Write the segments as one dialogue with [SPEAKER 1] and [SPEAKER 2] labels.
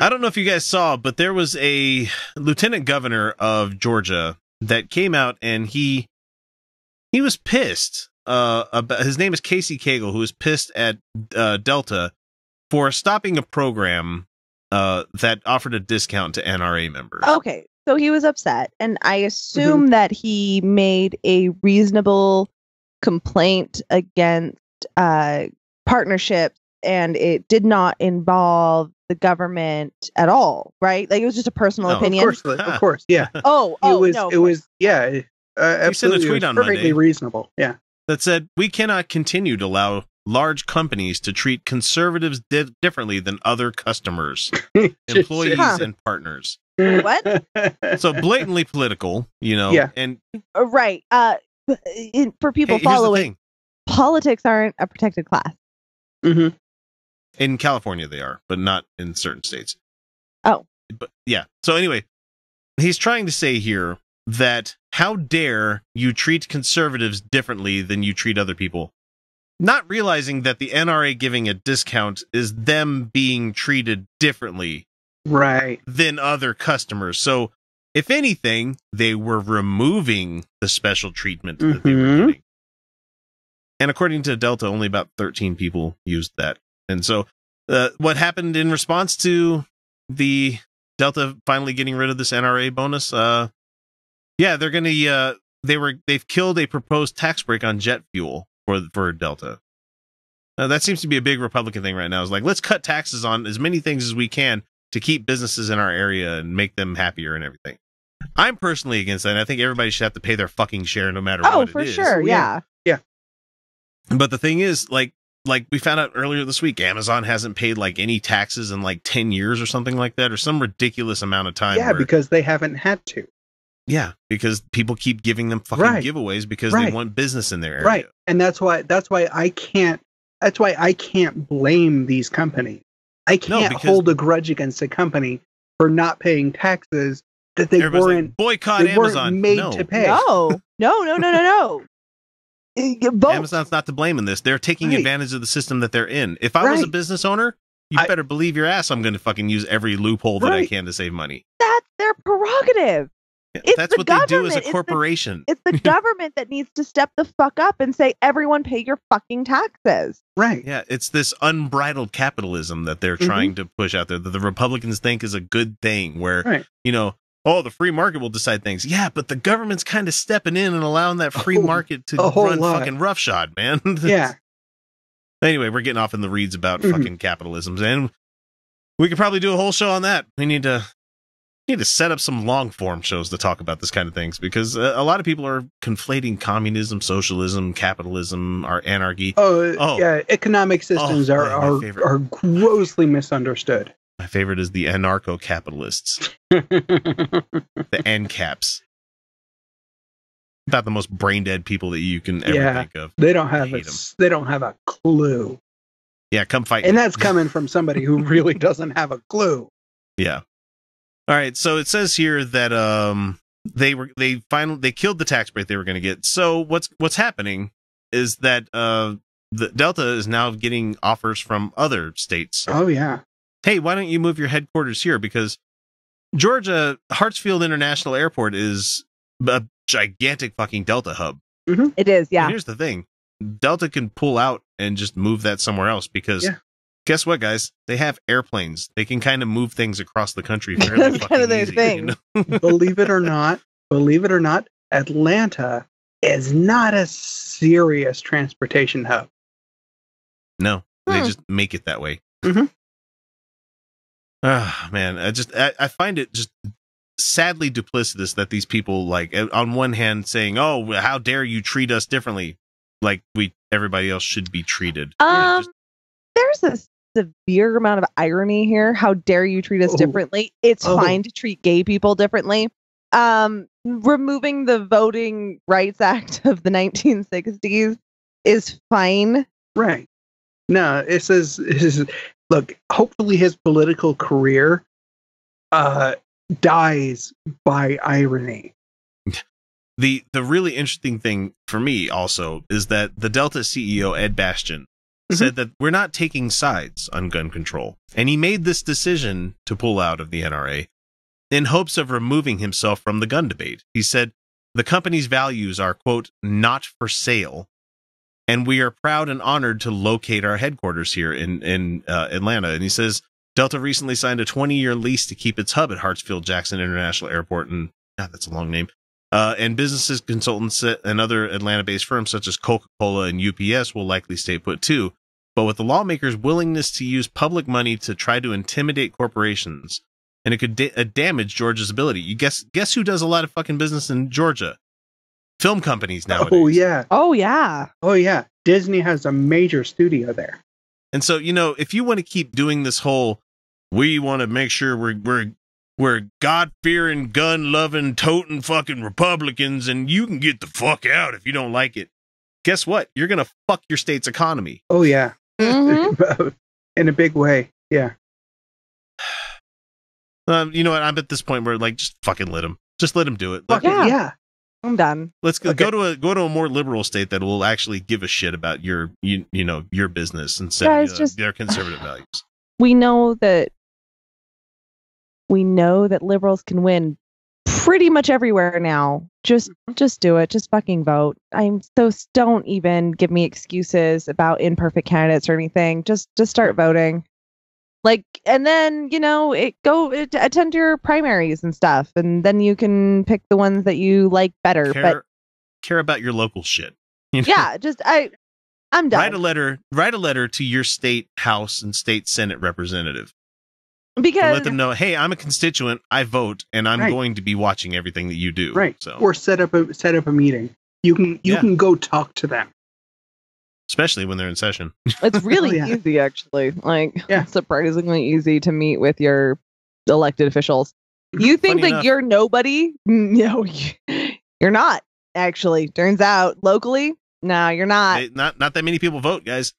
[SPEAKER 1] I don't know if you guys saw, but there was a lieutenant governor of Georgia that came out and he was pissed. His name is Casey Cagle, who was pissed at Delta for stopping a program that offered a discount to NRA members.
[SPEAKER 2] Okay, so he was upset, and I assume that he made a reasonable complaint against partnerships, and it did not involve the government at all, right? Like, it was just a personal opinion.
[SPEAKER 3] Of course, yeah.
[SPEAKER 2] It was,
[SPEAKER 3] yeah. Absolutely,
[SPEAKER 1] you sent a tweet on
[SPEAKER 3] perfectly
[SPEAKER 1] Monday
[SPEAKER 3] reasonable, yeah.
[SPEAKER 1] That said, we cannot continue to allow large companies to treat conservatives differently than other customers, employees, and partners.
[SPEAKER 2] What?
[SPEAKER 1] So blatantly political, you know.
[SPEAKER 3] Yeah.
[SPEAKER 1] And
[SPEAKER 2] right. For people following, politics aren't a protected class.
[SPEAKER 3] Mm-hmm.
[SPEAKER 1] In California, they are, but not in certain states.
[SPEAKER 2] Oh.
[SPEAKER 1] But yeah. So anyway, he's trying to say here that how dare you treat conservatives differently than you treat other people, not realizing that the NRA giving a discount is them being treated differently than other customers. So if anything, they were removing the special treatment that they were getting. And according to Delta, only about 13 people used that. And so what happened in response to the Delta finally getting rid of this NRA bonus? Yeah, they're going to they've killed a proposed tax break on jet fuel for Delta. That seems to be a big Republican thing right now. Is like, let's cut taxes on as many things as we can to keep businesses in our area and make them happier and everything. I'm personally against that. And I think everybody should have to pay their fucking share no matter what it is. Oh,
[SPEAKER 2] for sure, yeah.
[SPEAKER 1] But the thing is, like we found out earlier this week, Amazon hasn't paid like any taxes in like 10 years or something like that, or some ridiculous amount of time.
[SPEAKER 3] Yeah, because they haven't had to.
[SPEAKER 1] Yeah, because people keep giving them fucking giveaways because they want business in their area.
[SPEAKER 3] Right. And that's why I can't blame these companies. I can't hold a grudge against a company for not paying taxes that they weren't
[SPEAKER 1] boycott Amazon
[SPEAKER 3] made to pay.
[SPEAKER 2] No.
[SPEAKER 1] Amazon's not to blame in this. They're taking advantage of the system that they're in. If I was a business owner, you better believe your ass I'm going to fucking use every loophole that I can to save money.
[SPEAKER 2] That's their prerogative.
[SPEAKER 1] That's what they do as a corporation.
[SPEAKER 2] It's the government that needs to step the fuck up and say, everyone pay your fucking taxes.
[SPEAKER 3] Right.
[SPEAKER 1] Yeah, it's this unbridled capitalism that they're trying to push out there that the Republicans think is a good thing where, you know, the free market will decide things. Yeah, but the government's kind of stepping in and allowing that free market to run fucking roughshod, man.
[SPEAKER 3] Yeah.
[SPEAKER 1] Anyway, we're getting off in the reeds about fucking capitalisms, and we could probably do a whole show on that. We need to set up some long form shows to talk about this kind of things, because a lot of people are conflating communism, socialism, capitalism, or anarchy.
[SPEAKER 3] Yeah, economic systems are grossly misunderstood.
[SPEAKER 1] My favorite is the anarcho-capitalists, the NCAPs. About the most brain dead people that you can ever think of.
[SPEAKER 3] They don't have a clue.
[SPEAKER 1] Yeah, come fight.
[SPEAKER 3] And that's coming from somebody who really doesn't have a clue.
[SPEAKER 1] Yeah. All right, so it says here that they killed the tax break they were going to get. So what's happening is that the Delta is now getting offers from other states.
[SPEAKER 3] Oh yeah.
[SPEAKER 1] Hey, why don't you move your headquarters here? Because Georgia Hartsfield International Airport is a gigantic fucking Delta hub.
[SPEAKER 2] It is, yeah.
[SPEAKER 1] And here's the thing: Delta can pull out and just move that somewhere else because. Yeah. Guess what, guys? They have airplanes. They can kind of move things across the country fairly fucking kind of their easy. Thing. You know?
[SPEAKER 3] Believe it or not, Atlanta is not a serious transportation hub.
[SPEAKER 1] No, they just make it that way. Man, I find it just sadly duplicitous that these people, like, on one hand saying, "Oh, how dare you treat us differently?" Like everybody else should be treated.
[SPEAKER 2] There's a severe amount of irony here. How dare you treat us differently? It's fine to treat gay people differently. Removing the Voting Rights Act of the 1960s is fine.
[SPEAKER 3] Right. No, it says, look, hopefully his political career dies by irony.
[SPEAKER 1] The really interesting thing for me also is that the Delta CEO, Ed Bastian, said that we're not taking sides on gun control. And he made this decision to pull out of the NRA in hopes of removing himself from the gun debate. He said, the company's values are, quote, not for sale. And we are proud and honored to locate our headquarters here in Atlanta. And he says, Delta recently signed a 20-year lease to keep its hub at Hartsfield-Jackson International Airport. And God, that's a long name. And businesses, consultants, and other Atlanta-based firms such as Coca-Cola and UPS will likely stay put too. But with the lawmakers' willingness to use public money to try to intimidate corporations, and it could damage Georgia's ability. You guess who does a lot of fucking business in Georgia? Film companies nowadays.
[SPEAKER 3] Oh, yeah.
[SPEAKER 2] Oh, yeah.
[SPEAKER 3] Oh, yeah. Disney has a major studio there.
[SPEAKER 1] And so, if you want to keep doing this whole, we want to make sure we're God-fearing, gun-loving, toting fucking Republicans, and you can get the fuck out if you don't like it. Guess what? You're going to fuck your state's economy.
[SPEAKER 3] Oh, yeah.
[SPEAKER 2] Mm-hmm.
[SPEAKER 3] In a big way. Yeah.
[SPEAKER 1] You know what? I'm at this point where, just fucking let him. Just let him do it.
[SPEAKER 3] Yeah.
[SPEAKER 2] I'm done.
[SPEAKER 1] Let's go to a more liberal state that will actually give a shit about your business instead of their conservative values.
[SPEAKER 2] We know that liberals can win pretty much everywhere now. Just do it. Just fucking vote. Don't even give me excuses about imperfect candidates or anything. Just start voting. And then, attend your primaries and stuff, and then you can pick the ones that you like better.
[SPEAKER 1] Care about your local shit.
[SPEAKER 2] Yeah, I'm done.
[SPEAKER 1] Write a letter to your state House and state Senate representative.
[SPEAKER 2] Because
[SPEAKER 1] let them know, hey, I'm a constituent, I vote, and I'm going to be watching everything that you do.
[SPEAKER 3] Right.
[SPEAKER 1] So.
[SPEAKER 3] Or set up a meeting. You can go talk to them.
[SPEAKER 1] Especially when they're in session.
[SPEAKER 2] It's really easy, actually. Surprisingly easy to meet with your elected officials. You think that you're nobody? No, you're not, actually. Turns out, locally, no, you're not.
[SPEAKER 1] Not that many people vote, guys.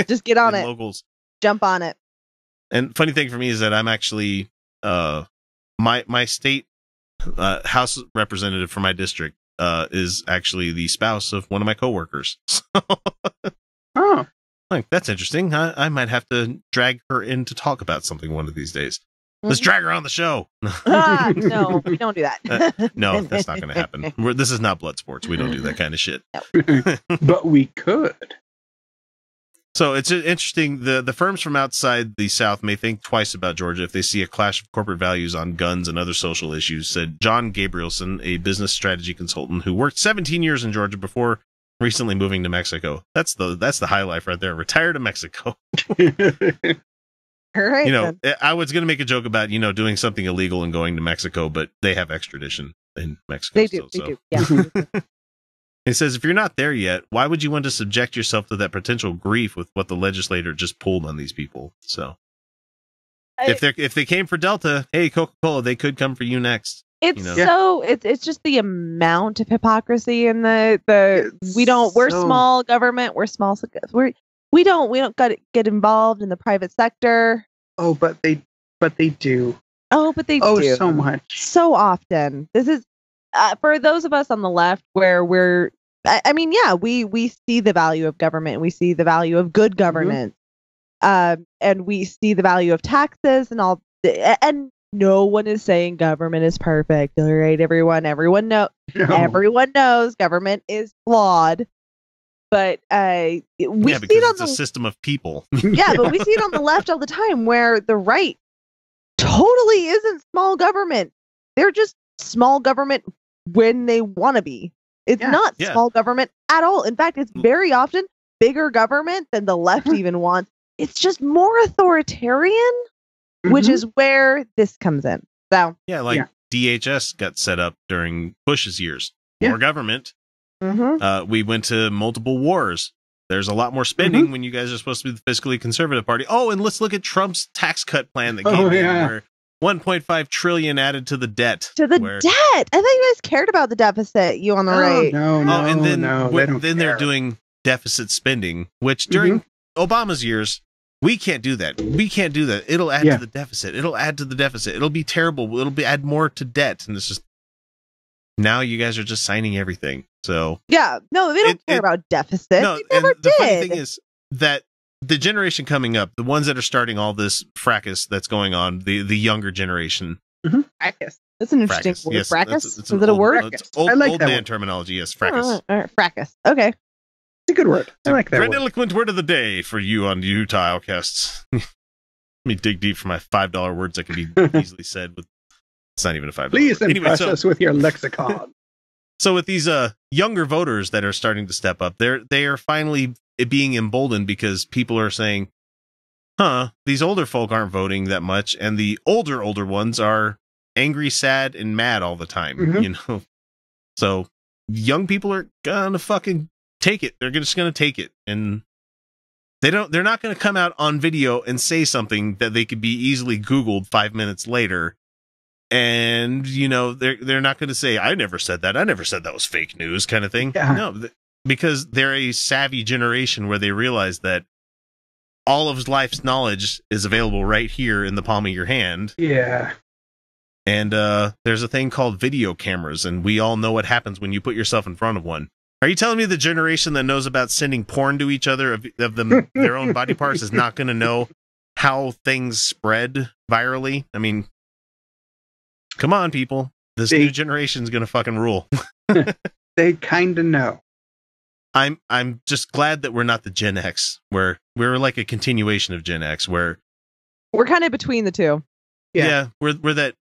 [SPEAKER 2] Just get on it.
[SPEAKER 1] Locals.
[SPEAKER 2] Jump on it.
[SPEAKER 1] And funny thing for me is that I'm actually, my state House representative for my district is actually the spouse of one of my coworkers.
[SPEAKER 3] Oh,
[SPEAKER 1] that's interesting. I might have to drag her in to talk about something one of these days. Let's drag her on the show.
[SPEAKER 2] No, we don't do that.
[SPEAKER 1] No, that's not going to happen. This is not blood sports. We don't do that kind of shit.
[SPEAKER 2] No.
[SPEAKER 3] But we could.
[SPEAKER 1] So it's interesting. The firms from outside the South may think twice about Georgia if they see a clash of corporate values on guns and other social issues, said John Gabrielson, a business strategy consultant who worked 17 years in Georgia before recently moving to Mexico. That's the high life right there. Retire to Mexico.
[SPEAKER 2] All right.
[SPEAKER 1] I was going to make a joke about, doing something illegal and going to Mexico, but they have extradition in Mexico.
[SPEAKER 2] They do. Yeah.
[SPEAKER 1] He says, if you're not there yet, why would you want to subject yourself to that potential grief with what the legislator just pulled on these people? So if they came for Delta, hey, Coca-Cola, they could come for you next.
[SPEAKER 2] It's just the amount of hypocrisy in we're small government. We're small. We don't got to get involved in the private sector.
[SPEAKER 3] Oh, but they do.
[SPEAKER 2] Oh, but they do
[SPEAKER 3] so much,
[SPEAKER 2] so often. This is for those of us on the left where we see the value of government, and we see the value of good governance, and we see the value of taxes and all. And no one is saying government is perfect. All right, everyone. Everyone knows government is flawed. But we see it on
[SPEAKER 1] it's a system of people.
[SPEAKER 2] Yeah, but we see it on the left all the time, where the right totally isn't small government. They're just small government when they want to be. It's not small government at all. In fact, it's very often bigger government than the left even wants. It's just more authoritarian, which is where this comes in. So
[SPEAKER 1] DHS got set up during Bush's years. More government. We went to multiple wars. There's a lot more spending when you guys are supposed to be the fiscally conservative party. Oh, and let's look at Trump's tax cut plan that came in where 1.5 trillion added to the debt.
[SPEAKER 2] Debt. I thought you guys cared about the deficit. You on the right?
[SPEAKER 3] No.
[SPEAKER 1] And then
[SPEAKER 3] they don't
[SPEAKER 1] then
[SPEAKER 3] care.
[SPEAKER 1] they're doing deficit spending, which during Obama's years we can't do that. We can't do that. It'll add to the deficit. It'll add to the deficit. It'll be terrible. Add more to debt, and it's just now you guys are just signing everything. So
[SPEAKER 2] they don't care about deficit.
[SPEAKER 1] No,
[SPEAKER 2] they never
[SPEAKER 1] the
[SPEAKER 2] did.
[SPEAKER 1] funny thing is that the generation coming up, the ones that are starting all this fracas that's going on, the younger generation.
[SPEAKER 2] Fracas. That's an interesting
[SPEAKER 1] Fracas.
[SPEAKER 2] word.
[SPEAKER 1] Yes,
[SPEAKER 2] Fracas?
[SPEAKER 1] it's
[SPEAKER 2] Is it a word?
[SPEAKER 1] It's old,
[SPEAKER 3] I like
[SPEAKER 1] old
[SPEAKER 3] that
[SPEAKER 1] man
[SPEAKER 3] word.
[SPEAKER 1] terminology. Yes, fracas.
[SPEAKER 2] All right, fracas. Okay.
[SPEAKER 3] It's a good word. I like that word.
[SPEAKER 1] Grandiloquent word of the day for you on Utah Outcasts. Let me dig deep for my $5 words that can be easily said with. It's not even a $5.
[SPEAKER 3] Please
[SPEAKER 1] word.
[SPEAKER 3] impress us with your lexicon.
[SPEAKER 1] So with these younger voters that are starting to step up, they are finally being emboldened because people are saying, these older folk aren't voting that much, and the older ones are angry, sad, and mad all the time.
[SPEAKER 3] Mhm.
[SPEAKER 1] You know, so young people are gonna fucking take it. They're just gonna take it, and they're not gonna come out on video and say something that they could be easily Googled 5 minutes later. And you know, they're not gonna say, I never said that was fake news kind of thing.
[SPEAKER 3] Yeah.
[SPEAKER 1] No, because they're a savvy generation where they realize that all of life's knowledge is available right here in the palm of your hand.
[SPEAKER 3] Yeah.
[SPEAKER 1] And there's a thing called video cameras, and we all know what happens when you put yourself in front of one. Are you telling me the generation that knows about sending porn to each other of them their own body parts is not going to know how things spread virally? I mean, come on, people. This new generation is going to fucking rule.
[SPEAKER 3] They kind of know.
[SPEAKER 1] I'm just glad that we're not the Gen X, where we're like a continuation of Gen X, where
[SPEAKER 2] We're kind of between the two.
[SPEAKER 1] yeah, we're that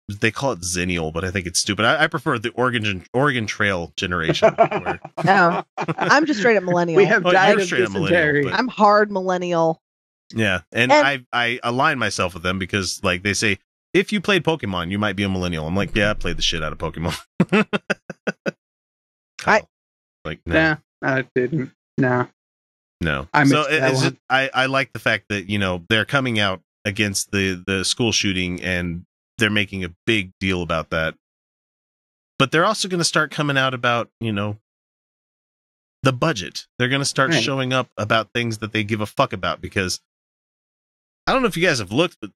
[SPEAKER 1] they call it Zennial, but I think it's stupid. I prefer the Oregon Trail generation. Where,
[SPEAKER 2] No, I'm just straight up millennial.
[SPEAKER 3] We have died
[SPEAKER 1] you're
[SPEAKER 3] of
[SPEAKER 1] straight up millennial,
[SPEAKER 3] dysentery.
[SPEAKER 1] but-
[SPEAKER 2] I'm hard millennial.
[SPEAKER 1] yeah, and I align myself with them because like they say, if you played Pokemon, you might be a millennial. I'm like, yeah, I played the shit out of Pokemon.
[SPEAKER 2] I-
[SPEAKER 1] like no.
[SPEAKER 3] Nah, I didn't. No.
[SPEAKER 1] No.
[SPEAKER 3] I
[SPEAKER 1] So
[SPEAKER 3] missed that
[SPEAKER 1] it's
[SPEAKER 3] one.
[SPEAKER 1] just, I like the fact that, you know, they're coming out against the school shooting and they're making a big deal about that. But they're also going to start coming out about, you know, the budget. They're going to start
[SPEAKER 3] Right.
[SPEAKER 1] showing up about things that they give a fuck about, because I don't know if you guys have looked, but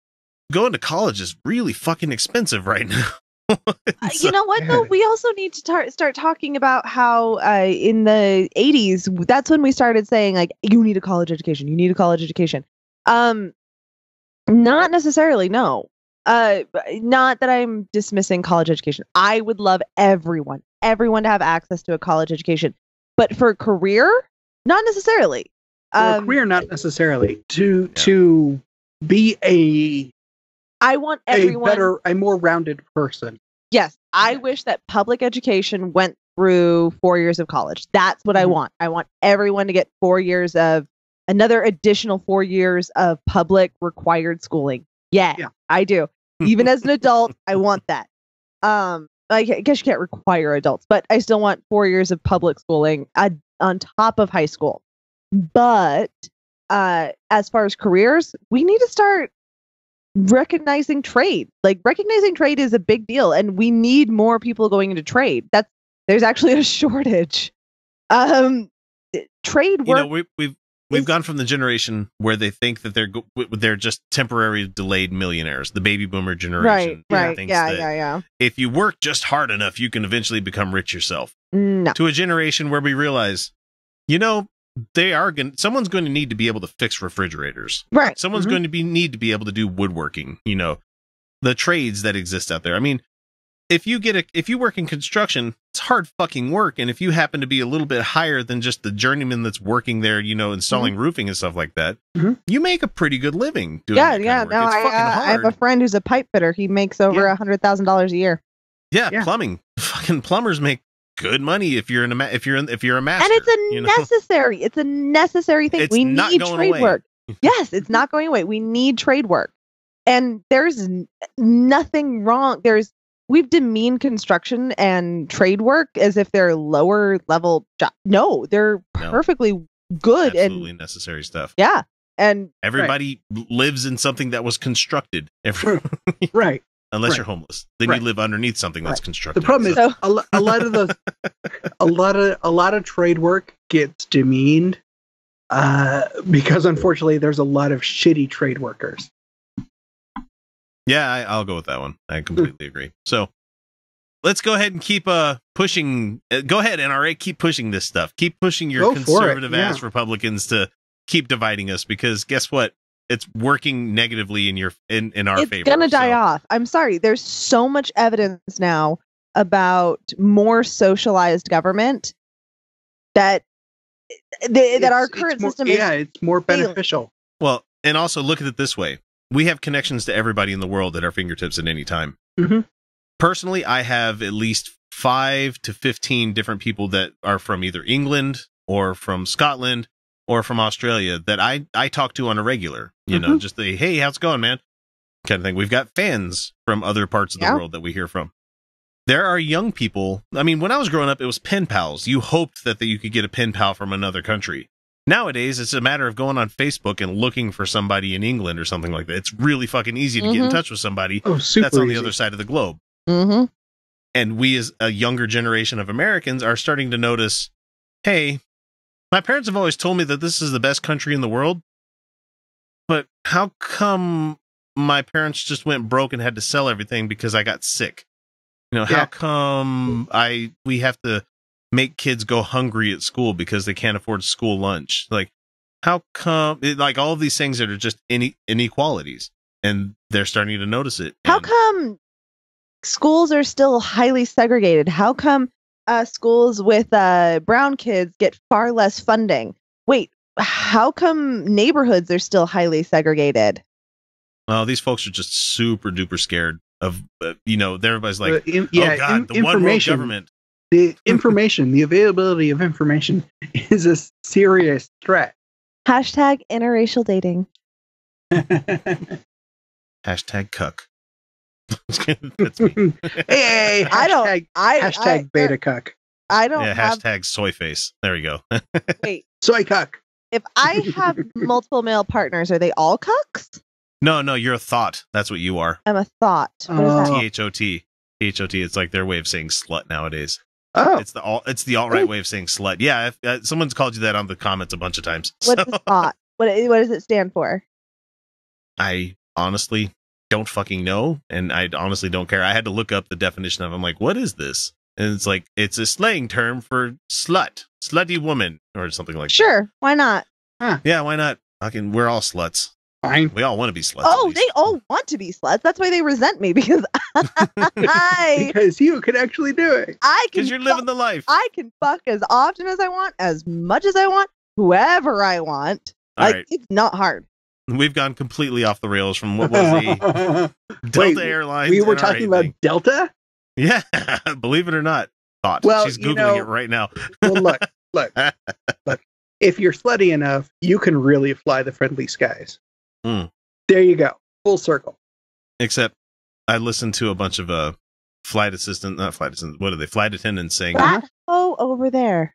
[SPEAKER 1] going to college is really fucking expensive right now.
[SPEAKER 2] You know what though? We also need to start talking about how in the 80s, that's when we started saying like, you need a college education. You need a college education. Not necessarily. No. Not that I'm dismissing college education. I would love everyone to have access to a college education, but for career, not necessarily.
[SPEAKER 3] For a career, not necessarily. To be
[SPEAKER 2] I want everyone
[SPEAKER 3] a more rounded person.
[SPEAKER 2] Yes, I wish that public education went through 4 years of college. That's what I want. I want everyone to get 4 years of another additional 4 years of public required schooling. Yeah. I do. Even as an adult, I want that. I guess you can't require adults, but I still want 4 years of public schooling on top of high school. But as far as careers, we need to start recognizing trade. Like, recognizing trade is a big deal, and we need more people going into trade. There's actually a shortage. Trade work.
[SPEAKER 1] You know, we've gone from the generation where they think that they're just temporary delayed millionaires, the baby boomer generation.
[SPEAKER 2] Right.
[SPEAKER 1] Thinks
[SPEAKER 2] Yeah,
[SPEAKER 1] that
[SPEAKER 2] yeah.
[SPEAKER 1] if you work just hard enough, you can eventually become rich yourself.
[SPEAKER 2] No.
[SPEAKER 1] To a generation where we realize, you know, someone's going to need to be able to fix refrigerators.
[SPEAKER 2] Right.
[SPEAKER 1] Someone's going to need to be able to do woodworking, you know, the trades that exist out there. I mean, if you work in construction, it's hard fucking work. And if you happen to be a little bit higher than just the journeyman that's working there, you know, installing roofing and stuff like that, you make a pretty good living doing that kind of work.
[SPEAKER 2] No,
[SPEAKER 1] It's fucking hard.
[SPEAKER 2] I have a friend who's a pipe fitter. He makes over $100,000 a year.
[SPEAKER 1] Yeah, plumbing. Fucking plumbers make good money if you're a master.
[SPEAKER 2] And it's necessary. It's a necessary thing. We need trade work. Yes, it's not going away. We need trade work. And there's nothing wrong. We've demeaned construction and trade work as if they're lower level jobs. No, they're perfectly good
[SPEAKER 1] absolutely
[SPEAKER 2] and
[SPEAKER 1] necessary stuff.
[SPEAKER 2] Yeah. And
[SPEAKER 1] everybody lives in something that was constructed.
[SPEAKER 3] Right.
[SPEAKER 1] Unless you're homeless, then you live underneath something that's constructed.
[SPEAKER 3] The problem is a lot of trade work gets demeaned because unfortunately there's a lot of shitty trade workers.
[SPEAKER 1] Yeah, I'll go with that one. I completely agree. So let's go ahead and keep pushing. Go ahead, NRA, keep pushing this stuff. Keep pushing your conservative ass Republicans to keep dividing us, because guess what? It's working negatively in our favor.
[SPEAKER 2] It's gonna die off. I'm sorry. There's so much evidence now about more socialized government that our current system is.
[SPEAKER 3] Yeah, it's more beneficial.
[SPEAKER 1] Well, and also look at it this way. We have connections to everybody in the world at our fingertips at any time.
[SPEAKER 3] Mm-hmm.
[SPEAKER 1] Personally, I have at least 5 to 15 different people that are from either England or from Scotland or from Australia that I talk to on a regular, you know, just the, hey, how's it going, man? Kind of thing. We've got fans from other parts of the world that we hear from. There are young people. I mean, when I was growing up, it was pen pals. You hoped that you could get a pen pal from another country. Nowadays, it's a matter of going on Facebook and looking for somebody in England or something like that. It's really fucking easy to get in touch with somebody that's on the other side of the globe.
[SPEAKER 2] Mm-hmm.
[SPEAKER 1] And we, as a younger generation of Americans, are starting to notice, hey, my parents have always told me that this is the best country in the world, but how come my parents just went broke and had to sell everything because I got sick? You know, how come we have to make kids go hungry at school because they can't afford school lunch? Like, how come, like, all of these things that are just inequalities, and they're starting to notice it.
[SPEAKER 2] How come schools are still highly segregated? How come schools with brown kids get far less funding? Wait, how come neighborhoods are still highly segregated?
[SPEAKER 1] Well, these folks are just super duper scared of, everybody's like, oh God, the one world government.
[SPEAKER 3] The information, the availability of information is a serious threat.
[SPEAKER 2] Hashtag interracial dating.
[SPEAKER 1] Hashtag cuck. That's me.
[SPEAKER 3] Hey, hashtag beta cuck.
[SPEAKER 2] I don't
[SPEAKER 1] hashtag soy face. There we go.
[SPEAKER 2] Wait.
[SPEAKER 3] Soy cuck.
[SPEAKER 2] If I have multiple male partners, are they all cucks?
[SPEAKER 1] No, you're a thought. That's what you are.
[SPEAKER 2] I'm a thought. What is that?
[SPEAKER 1] THOT. THOT. It's like their way of saying slut nowadays.
[SPEAKER 3] Oh.
[SPEAKER 1] It's the alt-right way of saying slut. Yeah, someone's called you that on the comments a bunch of times.
[SPEAKER 2] What's a thought? What does it stand for?
[SPEAKER 1] I honestly don't fucking know, and I honestly don't care. I had to look up the definition of it. I'm like, what is this? And it's like, it's a slang term for slut, slutty woman, or something like that.
[SPEAKER 2] Sure, why not?
[SPEAKER 3] Huh.
[SPEAKER 1] Yeah, why not? Fucking, we're all sluts.
[SPEAKER 3] Fine.
[SPEAKER 1] We all want to be sluts.
[SPEAKER 2] Oh, they all want to be sluts. That's why they resent me, because
[SPEAKER 3] because you can actually do it.
[SPEAKER 1] Because you're living the life.
[SPEAKER 2] I can fuck as often as I want, as much as I want, whoever I want.
[SPEAKER 1] All
[SPEAKER 2] like,
[SPEAKER 1] right.
[SPEAKER 2] It's not hard.
[SPEAKER 1] We've gone completely off the rails from what was a Delta Airlines.
[SPEAKER 3] We were
[SPEAKER 1] NRA
[SPEAKER 3] talking about
[SPEAKER 1] thing.
[SPEAKER 3] Delta?
[SPEAKER 1] Yeah, believe it or not. Thought.
[SPEAKER 3] Well,
[SPEAKER 1] she's Googling it right now.
[SPEAKER 3] Well, look. If you're slutty enough, you can really fly the friendly skies.
[SPEAKER 1] Mm.
[SPEAKER 3] There you go. Full circle.
[SPEAKER 1] Except I listened to a bunch of flight attendants saying,
[SPEAKER 2] Oh, over there.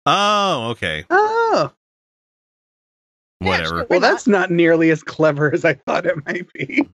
[SPEAKER 1] oh, okay.
[SPEAKER 3] Oh.
[SPEAKER 1] Whatever.
[SPEAKER 2] Yeah, sure,
[SPEAKER 3] Well, that's not nearly as clever as I thought it might be.